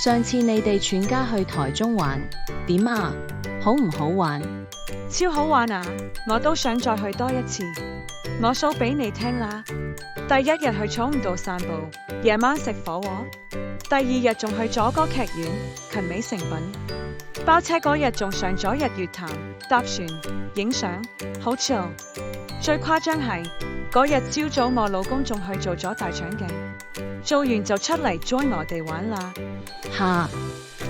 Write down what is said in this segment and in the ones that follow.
上次你哋全家去台中玩，點啊？好唔好玩？超好玩啊！我都想再去多一次。我數俾你聽啦。第一日去草悟道散步，夜晚食火鍋。第二日仲去咗歌劇院、勤美誠品。包車嗰日仲上咗日月潭，搭船影相，好 chill。最誇張係嗰日朝早我老公仲去做咗大腸鏡，做完就出嚟 join 我哋玩啦。吓，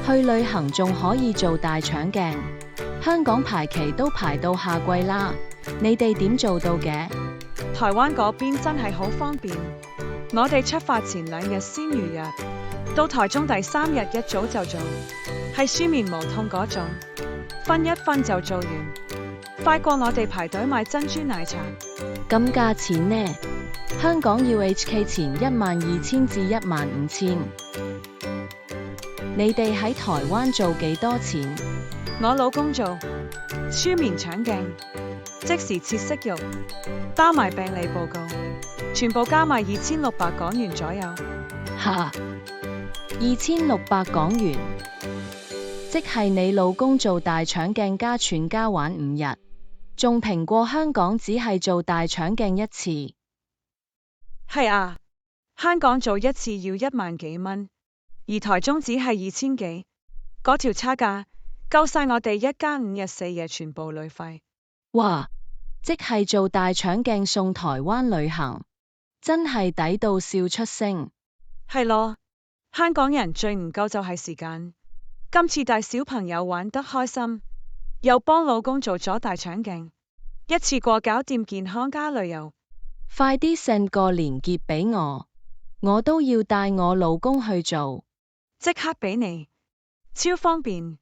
去旅行仲可以做大腸鏡？香港排期都排到夏季啦，你哋點做到嘅？台灣嗰邊真係好方便，我哋出發前2日先預約，到台中第3日一早就做，係舒眠無痛嗰種，瞓一瞓就做完，快過我哋排隊買珍珠奶茶。咁價錢呢？香港要 HK 前12000至15000，你哋喺台灣做幾多錢？我老公做舒眠腸鏡，即時切息肉，包埋病理報告，全部加埋2600港元左右。吓，2600港元，即係你老公做大腸鏡加全家玩5日，仲平過香港只係做大腸鏡一次。係啊，香港做一次要1萬幾蚊，而台中只係2000幾，嗰條差價夠晒我哋一家5日4夜全部旅費。哇！即係做大腸鏡送台灣旅行，真係抵到笑出聲。係咯，香港人最唔夠就係時間。今次帶小朋友玩得開心，又幫老公做咗大腸鏡，一次過搞掂健康加旅遊。快啲 send 個連結俾我都要帶我老公去做。即刻俾你，超方便。